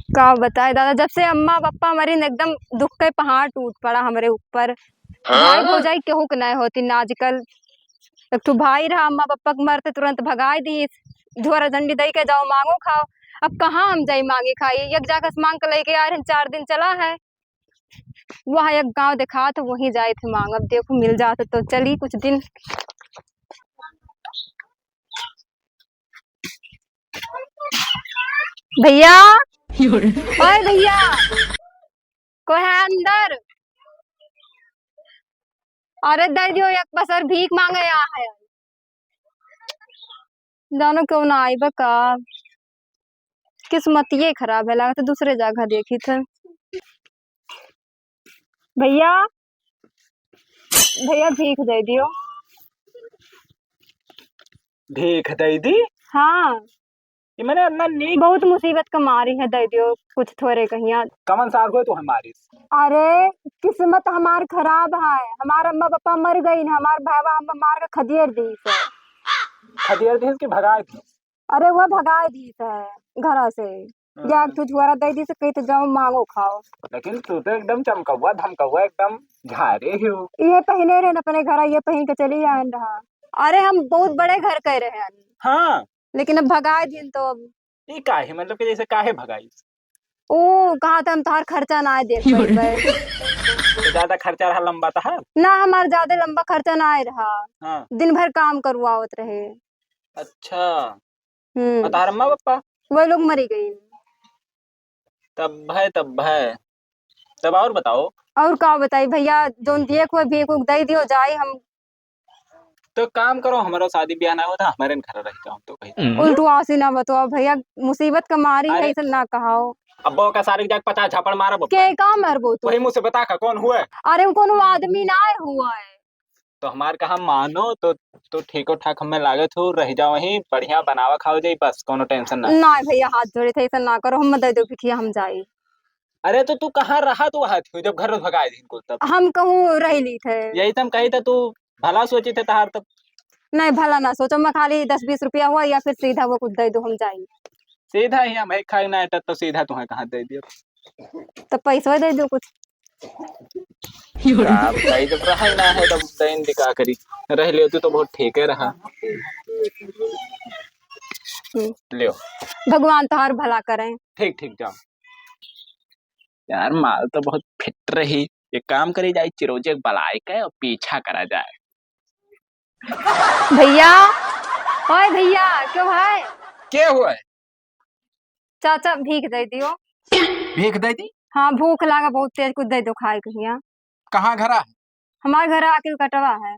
का बताए दादा, जब से अम्मा पापा मरे न एकदम दुख के पहाड़ टूट पड़ा हमारे ऊपर। भाई भौजाई केहू के नहीं होती ना आजकल। एक ठो भाई रहा, अम्मा पापा के मरते तुरंत भगाई दी, धोरा झंडी दई के जाओ मांगो खाओ। अब कहाँ हम जाई मांगे खाई, एक जगह से मांग के लेके आ रहे हैं, 4 दिन चला है। वहाँ एक गांव देखा तो वहीं जाए थे मांग, अब देखो मिल जाते तो चली कुछ दिन। भैया, ओए भैया, कोई है अंदर? अरे दे दियो, एक बसर भीख मांगे आ है। जानो क्यों ना आई बका, किस्मत ये खराब है, लगता दूसरे जगह देखी थे। भैया, भैया भीख दे दियो। भीख दे दी? हाँ, ये मैंने अन्ना नी बहुत मुसीबत का मारी है, दे दियो कुछ थोड़े कहिया। कमन साल को तो हमारी। अरे किस्मत हमार खराब है, हमारे अम्मा पापा मर गई न, हमार भाई हम मार के खदेड़ दी से। खदेड़ दी के भगाए थी? अरे वो भगाए दी से घर से, या तू छुआरा दे दी से कही तो जाओ मांगो खाओ। लेकिन तू तो एकदम चमकौआ धमकौआ एकदम झारे ही हो। ये पहने रहे न अपने घर, ये पहन के चली आए रहा। अरे हम बहुत बड़े घर कह रहे हैं। हाँ, लेकिन अब भगाए दिन तो अब ये काहे मतलब कि जैसे काहे भगाई? ओ कहा था हम तोहार खर्चा ना आए देख पाइबे। तो ज्यादा खर्चा रहा लंबा था ना हमार ज्यादा लंबा खर्चा ना आए रहा। हाँ। दिन भर काम करवावत रहे। अच्छा, और तार अम्मा पापा? वही लोग मरी गई। तब है तब और बताओ। और का बताई भैया, जोन दिए को भीख उख दे दियो जाए हम। तो काम करो, हमारा शादी ब्याह ना होता हमारे घर रह जाओ तो कहीं। उल्टू आसी ना बताओ भैया, मुसीबत का मारी है, अरे ऐसा ना कहाओ। अब्बो का सारी जाग 50 झापड़ मारा बप्पा। के का मरबो तू? वही मुझसे बता का कौन हुआ? अरे वो कोनो आदमी ना आए हुआ है। तो हमार कहा मानो तो ठीको ठाक हमें लागत हो रह जाओ, वही बढ़िया बनावा खाओ जाई, बस कोनो टेंशन ना। ना भैया हाथ जोड़े थे, ऐसा ना करो, हम दे दो भिखिया हम जाई। अरे तो तू कहाँ रहा, तू वहां थी जब घर भगाए दिन को? तब हम कहूँ रह ली थे। यही तो हम कही था, तू भला सोची थे तहार तब। नहीं भला ना सोचो, मैं खाली 10-20 रुपया हुआ या फिर सीधा वो कुछ दे दो हम जाई। सीधा ही हम खाई ना तो सीधा तुम्हें कहाँ दे दिया? तो पैसा दे दो कुछ। आप कही जब रहा ही ना है तब दैन दिखा करी रह लियो, तू तो बहुत ठीक है रहा। लियो, भगवान तुम्हार भला करें। ठीक ठीक जाओ। यार माल तो बहुत फिट रही, एक काम करी जाए चिरोजे बलाई के और पीछा करा जाए। भैया, ओए भैया, क्यों है? क्या हुआ है? चाचा भीख दे दियो। भीख दे दी? हाँ भूख लागा बहुत तेज, कुछ दे दो खाए कहिया। कहाँ घरा है? हमारे घर आकिल कटवा है।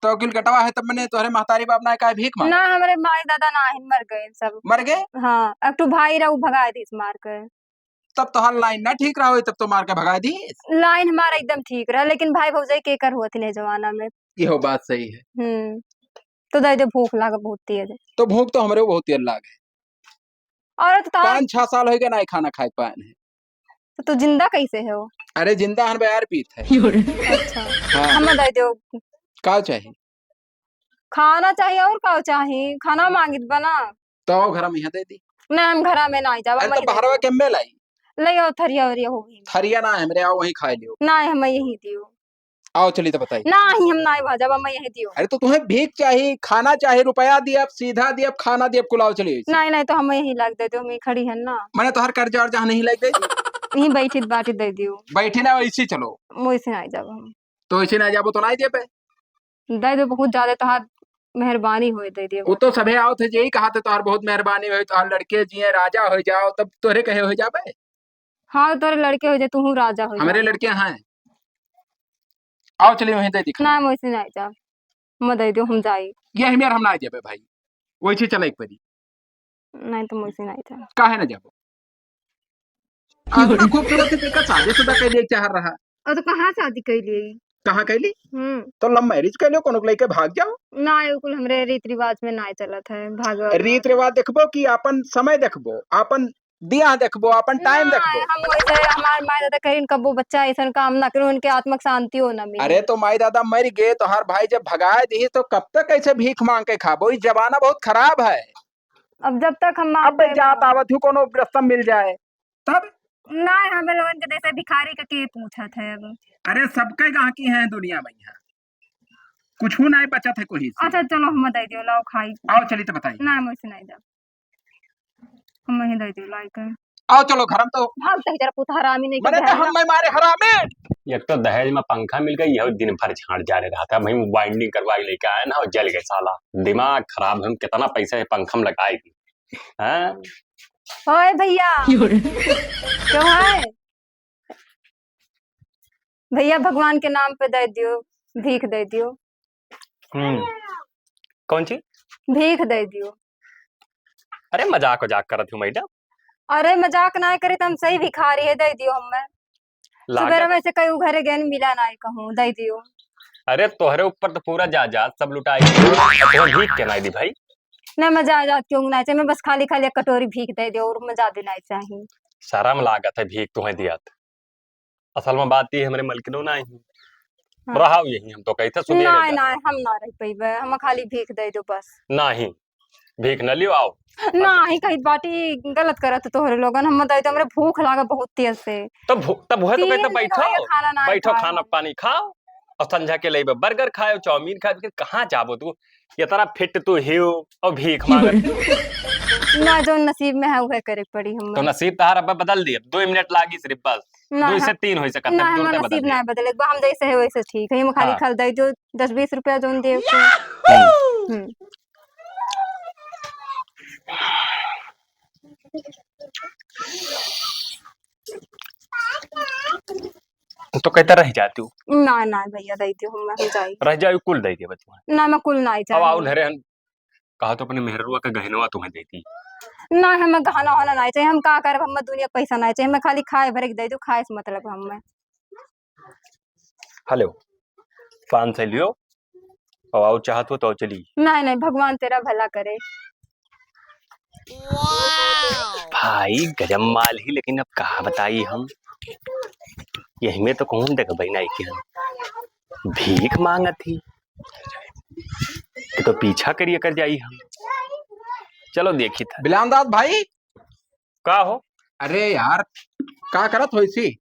तो अकिल कटवा है तब मैंने तुम्हारे महतारी बाप ना का भीख मांगा? ना हमारे माई दादा ना ही मर गए सब। मर गए? हाँ, एक तो भाई रहा, वो भगाए दी मार के। तब तो हर लाइन ना ठीक रहा हो, तब तो मार के भगा दी। लाइन हमारा एकदम ठीक रहा, लेकिन भाई भौजाई के कर हुआ थी जमाना में। ये बात सही है। तो दे दे, भूख लागा बहुत तेज है। तो भूख तो हमारे बहुत तेज लाग है। और तो 5-6 साल हो गए ना खाना खाए पाए हैं। तो जिंदा कैसे है वो? अरे जिंदा हन बयार पीत है। अच्छा हाँ। हम दे दो। का चाहिए? खाना चाहिए और का चाहिए, खाना मांगित बना। तो घर में यहाँ दे दी। नहीं हम घर में ना जावा। अरे तो बाहरवा केम्बे लाई? ले आओ थरिया वरिया होगी। थरिया ना है मेरे, आओ वहीं खा लियो। ना हम यही दियो। आओ चली तो बताइए। ना ही हम ना भाजवा, मैं यही दियो। अरे तो तुम्हें भीख चाहिए, खाना चाहिए, रुपया दिए अब सीधा दिए, अब खाना दिए, कुलाओ चलिए। नहीं नहीं, तो हम यही लग दे दो, हम खड़ी है ना। मैंने तो हर कर्जा और जहाँ नहीं लग दे यही बैठी बाटी दे दियो। बैठी ना वैसी चलो। मुझसे ना जाओ हम। तो ऐसे ना जाबो तो ना दे पे। दे दो बहुत ज्यादा, तो हाथ मेहरबानी हो दे दियो। वो तो सभे आओ थे यही कहा थे, तोहर बहुत मेहरबानी हो, तोहर लड़के जिए राजा हो जाओ, तब तोहरे कहे हो जाबे। हाँ तो तोरे लड़के हो जाए, तू राजा हो हमारे जाए। लड़के हैं। आओ चलिए वहीं दे दिखा। ना मुझसे ना जा, मैं दे दो हम जाई। ये हम यार हम ना जाबे भाई, वैसे चले एक परी। नहीं तो मुझसे ना जा। काहे ना जाबो? आज खूबसूरत से का शादी-शुदा कर लिए चाह रहा। और तो कहाँ शादी कर लिए? कहाँ कैली? तो लव मैरिज कर लो, कोनो लेके भाग जाओ। ना बिल्कुल हमरे रीति रिवाज में ना चलत है भाग। रीत रिवाज देखबो कि अपन समय देखबो, अपन दिया देखबो, अपन टाइम देखबो। हम वैसे हमार माई दादा कहीं कबो बच्चा ऐसा काम ना करे, उनके आत्मक शांति हो ना मिले। अरे तो माई दादा मर गए तो हर भाई जब भगाए दी तो कब तक ऐसे भीख मांग के खाबो? इस जमाना बहुत खराब है। अब जब तक हम अब जात आवत हूँ कोनो रस्ता मिल जाए। तब ना हमें लोगन के जैसे भिखारी के पूछा था अब। अरे सबके गाहकी हैं दुनिया में यहाँ, कुछ नहीं बचा है कोई से। अच्छा चलो हम दे दियो लाओ खाई। आओ चली तो बताइए। ना हम वैसे नहीं दे, हम ही दे दियो लाइक। आओ चलो घर में तो भाग तो जरा पुत हरामी नहीं मैंने तो हम मैं मारे हरामे। एक तो दहेज में पंखा मिल गई, यह दिन भर झाड़ जा रहा था भाई, वाइंडिंग करवा के लेके आया ना और जल गए साला। दिमाग खराब है, कितना पैसा है पंखा में लगाई थी। हाँ ओए भैया क्यों है भैया, भगवान के नाम पे दे दियो, भीख दे दियो। कौन सी भीख दे दियो। अरे मजाक वजाक करत हूँ मैडम। अरे मजाक ना करे तो हम सही भिखारी है, दे दियो हमें। सुबह वैसे कई घरे गए मिला ना कहूँ, दे दियो। अरे तोहरे ऊपर तो पूरा जायदाद सब लुटाई, तो भीख के नहीं दी भाई। ना मजा आ क्यों ना चाहिए, मैं बस खाली खाली एक कटोरी भीख दे दियो और मजा देना चाहिए। शर्म लागत है भीख तुम्हें दिया। असल में बात ये हमारे मलकिनो ना ही हाँ। रहा यही, हम तो कहते सुबह ना ना हम ना रह पैबे, हम खाली भीख दे दो बस। नहीं भीख न लियो आओ। ना ही कहीं बाटी गलत करत तोहरे लोगन, हम दे दो, हमरे भूख लागा बहुत तेज से। तब तब वह तो कहते बैठो बैठो खाना खाना पानी खाओ और संझा के लिए बर्गर खाओ चाउमीन खाओ, फिर कहाँ जाबो तू, ये तरह फिट तू हियो और भीख मांगत। ना जो नसीब में है वह करे पड़ी हम। तो नसीब तहार अब बदल दिए, 2 मिनट लागी सिर्फ बस, 2 से 3 हो सकता है। ना हम नसीब ना बदले, हम जैसे है वैसे ठीक है, हम खाली खल दे जो 10-20 रुपया जोन दे। तो कहता रह जाती हूँ। ना ना भैया दे दियो, हम जाई रह जाओ कुल दे दिए बचवा। ना मैं कुल नहीं अब आओ चाहिए। नहरे कहा तो अपने मेहरुआ का गहनवा तुम्हें देती। ना हमें गहना होना नहीं चाहिए, हम का करब, हम दुनिया पैसा नहीं चाहिए, हमें खाली खाए भरे के दे दो, खाए से मतलब हमें। हेलो 500 लियो और आओ चाहत हो तो चली। नहीं नहीं भगवान तेरा भला करे। भाई गजब माल ही, लेकिन अब कहा बताई हम, यही में तो कौन देगा बहना के भीख मांगा थी तो पीछा करिए कर जाई हम। चलो देखी था बिलामदाद भाई का हो। अरे यार का करत हो इसी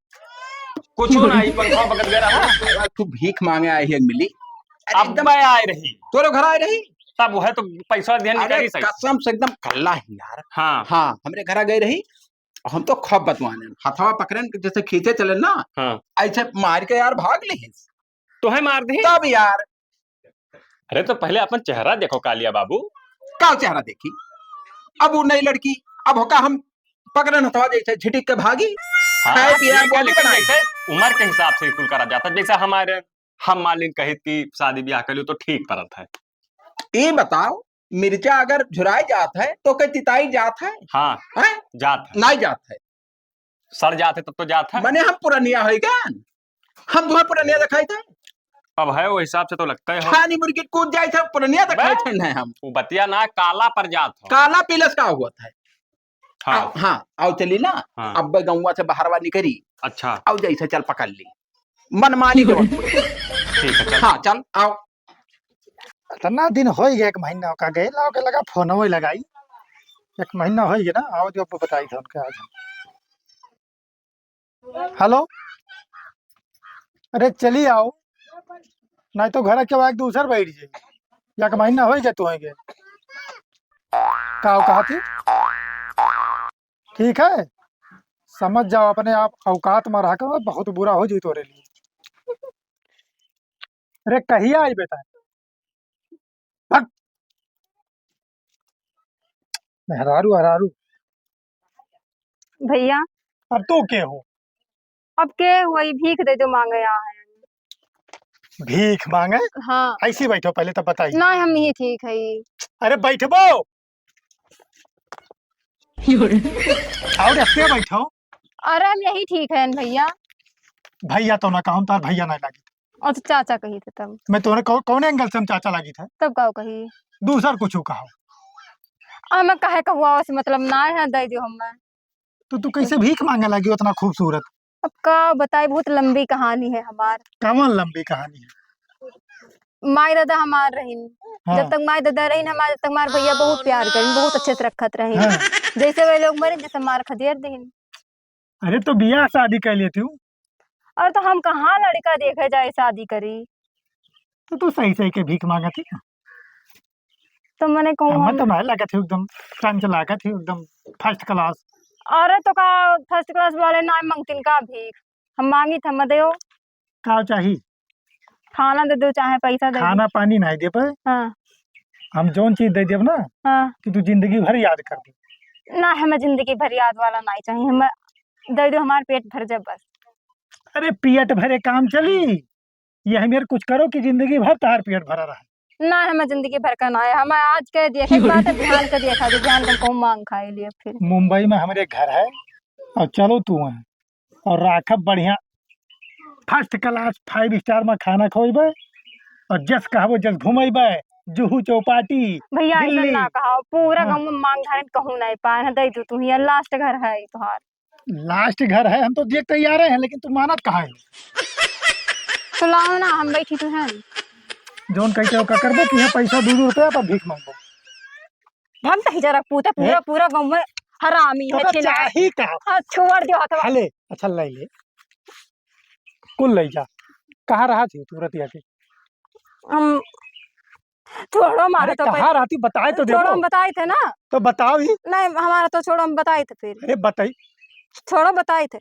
कुछ नहीं, पंखा पकड़ गया रहा। तू भीख मांगे आई है मिली। अब मैं आए रही तो लोग घर आए रही तब वह तो पैसा ध्यान अरे कसम से एकदम कल्ला ही यार। हाँ हाँ हमरे घर गए रही, हम तो खब बतवाने हथवा पकड़न जैसे खींचे चले ना। हाँ ऐसे मार के यार भाग ले तो है मार दी तब यार। अरे तो पहले अपन चेहरा देखो कालिया बाबू। का चेहरा देखी, अब वो नई लड़की, अब होका हम पकड़न हथवा जैसे झिटिक के भागी। हाँ, जैसे उम्र के हिसाब से कुल करा जाता, जैसे हमारे हम मालिक कहे कि शादी ब्याह कर तो ठीक परत है। ये बताओ मिर्चा अगर झुराई जात है तो कई तिताई जात है? हाँ है? जात है, नहीं जात है, सड़ जाते तब तो जात है। मने हम पुरानिया हो गया, हम तुम्हें पुरानिया दिखाई थे। अब है वो हिसाब से तो लगता है छानी मुर्गी कूद जाए थे पुरानिया दिखाई थे ना हम। वो बतिया ना काला पर जात हो। काला पीलस का हुआ था। हाँ हाँ आओ चली ना। हाँ। अब गौवा से बाहरवा निकली। अच्छा आओ जैसे चल पकड़ ली मनमानी के ठीक है चल। हाँ चल आओ। इतना दिन हो गया, 1 महीना का गए लाओ के लगा फोन वही लगाई, 1 महीना हो गया ना। आओ जो आपको बताई था उनके आज। हेलो अरे चली आओ, नहीं तो घर के बाद दूसर बैठ जाए। 1 महीना हो गया तो गए कहा थी। ठीक है समझ जाओ अपने आप, औकात में रहा करो, बहुत बुरा हो जी तोरे लिए। अरे कहिए आई बेटा हरारू हरारू। भैया अब तो के हो, अब के वही भीख दे दो मांगे यहाँ है। भीख मांगे? हाँ ऐसी बैठो पहले तो बताइए। ना हम ही ठीक है। अरे बैठबो और ऐसे बैठो। अरे हम यही ठीक है भैया। भैया तो ना कहूँ तार भैया नहीं लगी, और तो चाचा कही थे तब। मैं तोरे कौन एंगल से हम चाचा लगी था? तब कहो कही दूसर कुछ कहो। मैं कहे कहुआ से मतलब ना है, दे दो हमें। तो तू कैसे भीख मांगे लगी उतना खूबसूरत? अब का बताई, बहुत लंबी कहानी है हमार। कौन लंबी कहानी है? माई दादा हमार रही, हाँ। जब तक माई दादा रही हमारे तब तक हमारे भैया बहुत प्यार करी, बहुत अच्छे से रखत रही। हाँ। जैसे वे लोग मरे जैसे मार खदेर दे। अरे तो बियाह शादी कर लेती हूँ और तो हम कहाँ लड़का देखे जाए शादी करी। तो तू सही सही के भीख मांगा थी। तो मैंने कहूँ हमें तो मैं लगा थी एकदम टंच लगा थी एकदम फर्स्ट क्लास। अरे तो का फर्स्ट क्लास वाले ना मांगतीन का भीख, हम मांगी था मत दो। का चाहिए? खाना दे दो चाहे पैसा दे दो। खाना पानी नहीं दे पाए, हाँ हम जौन चीज दे देब ना हाँ। कि तू जिंदगी भर याद कर दी। ना हमें जिंदगी भर याद वाला नहीं चाहिए, हमें दे दो हमारे पेट भर जाए बस। अरे पेट भरे काम चली, ये हमें कुछ करो कि जिंदगी भर तार पेट भरा रहा। ना हमें जिंदगी भर का ना है, हमें आज के देखे के बात है, ध्यान का देखा दो, ध्यान का कौन मांग खाए लिए फिर। मुंबई में हमारे घर है और चलो तू है और राखब बढ़िया फर्स्ट क्लास 5 स्टार में खाना खोबे और जस कहबो जस घुमेबे जुहू चौपाटी भैया ऐसा दिल्ली। ना कहा, पूरा हाँ। गाँव में मांग धारण कहूँ नहीं पाए हैं, दे दो तू ही लास्ट घर है तुहार। लास्ट घर है, हम तो देख तैयार हैं लेकिन तू मानत कहाँ है? तो लाओ ना, हम बैठी तो हैं। जोन कैसे का करबो कि यहाँ पैसा 2 रुपया पर भीख मांगो। हम तो जरा पूरा पूरा पूरा गाँव में हरामी है, तो चिल्ला। चाही का हाँ छोड़ दियो हथवा। हले अच्छा ले ले कुल ले जा। कहाँ रहा थी तू रतिया के? हम छोड़ो मारे अरे तो कहाँ रहती बताए तो छोड़ो, हम देखो। बताए थे ना। तो बताओ ही। नहीं हमारा तो छोड़ो, हम बताए थे फिर। अरे बताई, छोड़ो बताए थे।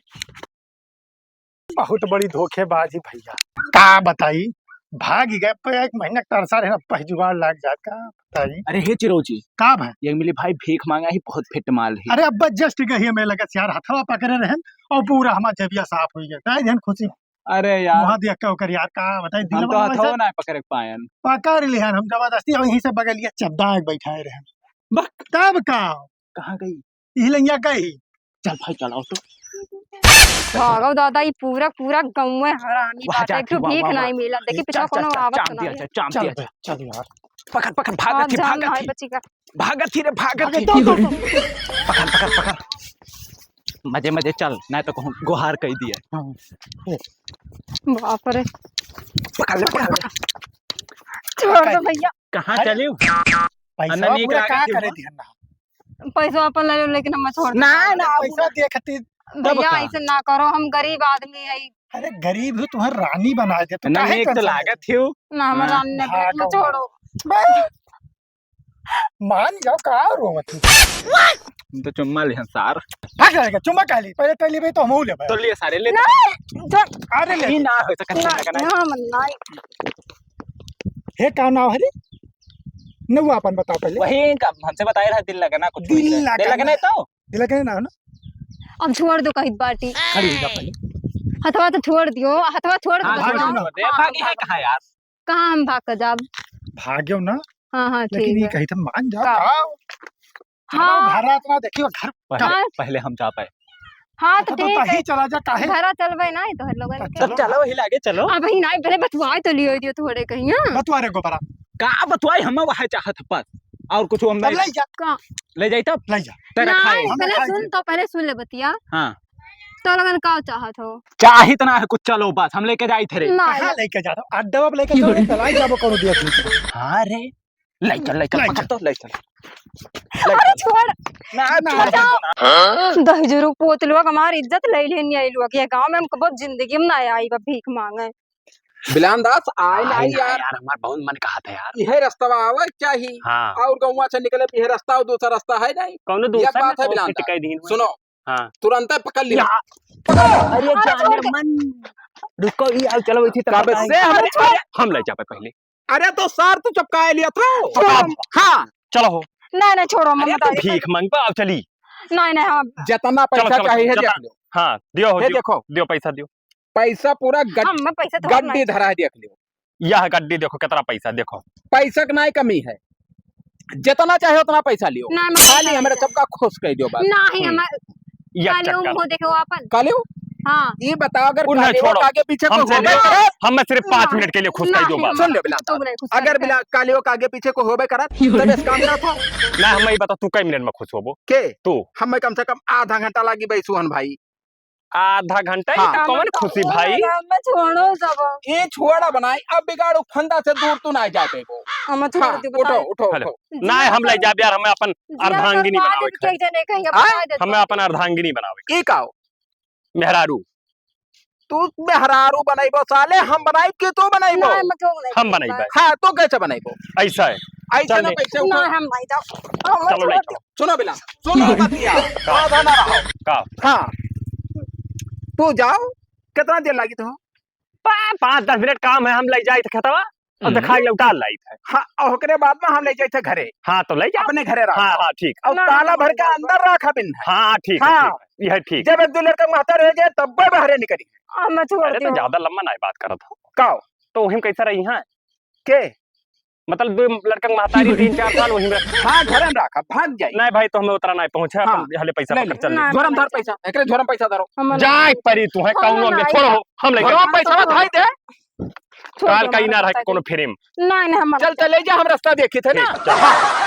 बहुत बड़ी धोखेबाजी भैया। का बताई भाग गए पे 1 महीना तरसा रहे ना जुगाड़ लग जात का बताई। अरे हे चिरोजी, का भाई? ये मिली भाई भीख मांगा ही बहुत फिट माल है। अरे अब जस्ट गई मैं लगा यार हथवा पकड़े रहन और पूरा हमारा जबिया साफ हो गया ताई जन खुशी। अरे यार वहां देख के ओकर यार का बताई हम दिल तो हथवा ना पकड़ पायन। पकड़ लिहन हम जबरदस्ती वहीं से बगलिया चब्दा बैठाए रहन। बक तब का कहाँ गई? हिलैया गई। चल भाई चलाओ तो। भागो दादा, ये पूरा पूरा गाँव में हरामी वहाँ बात है, जाके एक भीख वाह, नहीं मिला। देखी पिछला चल, कोनो चल, आवत चाम तो दिया, नहीं। चाम चल दिया, बे, चल यार पकड़ पकड़ हाँ, भागत थी जान भागत है थी बच्ची का। भागत थी रे भागत थी। पकड़ पकड़ पकड़ मजे मजे चल, नहीं तो कहूँ गुहार कह दिया। बाप रे, पकड़ ले पकड़ ले। छोड़ दो भैया। कहाँ अरे, चले? पैसा अनन्या पूरा के का आगे करे थी दिहन ना। पैसा अपन ले लो, लेकिन हम छोड़ दो। ना ना पैसा देखती भैया का? ऐसे ना करो, हम गरीब आदमी है। अरे गरीब हो तुम्हें रानी बना दे तो नहीं काहे एक तो टेंशन लागत थी वो। ना हमारा हाँ, ने भागो। छोड़ो। मान जाओ का रोवत थी। हम तो चुम्मा ले सार। भाग जाएगा चुम्मा काली पहले तली पे तो हम ले तो लिए सारे ले। अरे ले ही ना हो सकता है। ना मन नहीं। हे का नाम है रे नौ अपन बताओ पहले। वही का हमसे बताया रहा दिल लगना कुछ दिल दिल लगना। लगना है तो दिल का नाम ना अब छोड़ दो कहीं बाटी। खड़ी हो जा पहले। हथवा तो छोड़ दियो, हथवा छोड़ दो। हाँ भाग बताओ। जाओ ना। दे भागी है कहाँ यार? कहाँ हम भाग कर जाब? भाग्यो ना हाँ हाँ लेकिन ठीक ये है। कही तो मान जाओ का? का हाँ घर इतना देखियो घर पहले पहले हम जा पाए। हाँ तो तो ठीक है, तही चला जा काहे। घरा चलबे ना तो हर लोगन के। चलो। चलो वही लागे चलो। अब ही नहीं पहले बतवाए तो लियो दियो थोड़े कहीं। हाँ बतवा रे गोबरा का बतवाई हम वहाँ चाहत बस और कुछ हम तब ले जा का ले जाई तब ले जा। तेरा खाए। नहीं, हमें पहले खाए सुन थे। तो पहले सुन ले बतिया। हाँ तो लोगन का चाहत हो? चाहे इतना है कुछ चलो बस हम लेके जाई थे रे। नहीं कहाँ लेके जा रहा अड्डा पे लेके चलो चलाई जाबो करो दिया तू। हाँ रे ले चल ले पकड़ चल। तो ले चल। अरे छोड़ ना बताओ। दहजरू पोतलुआ का हमारी इज्जत ले लेनी आई लोग ये गांव में, हमको बहुत जिंदगी में ना आई बा भीख मांगे। बिलान दास आए नहीं यार, यार हमारा बहुत मन कहा था यार। यह रास्ता आवे चाहिए हाँ और गौवा से निकले यह रास्ता और दूसरा रास्ता है नहीं। कौन यह दूसरा बात है बिलान कह दी सुनो हाँ तुरंत पकड़ लिया। अरे जाने मन रुको ये आओ चलो इसी काबे से हमारे हम ले जाए पहले। अरे तो सार तू चपकाए लिया था। छोड़ो। हाँ चलो हो नहीं नहीं छोड़ो, मैं अरे बता तो भीख मांग पाओ चली। नहीं नहीं हाँ जितना चलो, पैसा चलो, चाहिए चलो, देख लो। हाँ दियो हो ये दियो देखो दियो पैसा दियो। पैसा पूरा हम मैं पैसे तो गड्डी धरा है देख लो। यह गड्डी देखो कितना पैसा देखो। पैसा की नहीं कमी है, जितना चाहे उतना पैसा लियो। नहीं मैं खाली हमारे सबका खुश कर दियो बस। नहीं हम यह कालियों चक्कर मुंह देखो अपन। कालियो हाँ ये बताओ अगर उन्हें कालियो छोड़ो। के आगे पीछे को हमसे होबे ले करे हम सिर्फ 5 नहीं, मिनट के लिए खुश कर दो नहीं, बस। सुन ले बिला तुम नहीं खुश अगर करते। बिला कालियो के आगे पीछे को होबे करत तब इस काम करा था ना हम ही बता तू कई मिनट में खुश होबो के तू हमें कम से कम आधा घंटा लगी बैसुहन भाई। आधा घंटा ही हाँ। तो कौन खुशी भाई। मैं छोड़ो सब। ये छोड़ा बनाई अब बिगाड़ो फंदा से दूर तू ना जाते को। हम छोड़ हाँ दो उठो बताओ। उठो हेलो। उठो। ना हम ले जा यार हमें अपन अर्धांगिनी बनावे के जने कहीं हाँ? बता दे हमें अपन अर्धांगिनी बनावे। एक आओ मेहरारू तू मेहरारू बनाइबो साले, हम बनाई के तो बनाइबो। नहीं मैं क्यों नहीं हम बनाई हाँ तो कैसे बनाइबो? ऐसा है ऐसे चल ना ले। पैसे नहीं ऊपर- हम नहीं जाओ चलो ले चलो सुनो बिला, सुनो बतिया, आधा ना रहो। का हाँ तू जाओ, कितना देर लगी तो? 5-10 मिनट काम है, हम ले जाए थे खेतवा और दिखाई लौटा लाई थे। हाँ और ओकरे बाद में हम ले जाए थे घरे, हाँ तो ले जाओ। अपने घरे रख हाँ हाँ ठीक और ना, ताला ना, भर के ना, अंदर रखा बिन है। हाँ ठीक है हाँ। ठीक है, यह ठीक जब एक दो लड़का महतर रह जाए तब बाहर निकली। मैं अरे छोड़ती तो हूँ। ज्यादा लंबा नहीं बात करा था काओ तो वही कैसा रही है के? मतलब दो लड़का महतारी 3-4 साल वही में। हाँ घरे में रखा, भाग जाए। नहीं भाई तो हमें उतरा नहीं पहुंचे, हाँ। अपन हले पैसा ले पकड़ ले। चल ना, झोरम धर पैसा, एकरे झोरम पैसा धरो। जाए परी तू है हाँ, कौनो में नहीं, छोड़ो हम ले झोरम पैसा धाई दे। काल कहीं ना रह कोनो फ्रेम नहीं नहीं हम चल चले जा, हम रास्ता देखे थे ना। चल। हाँ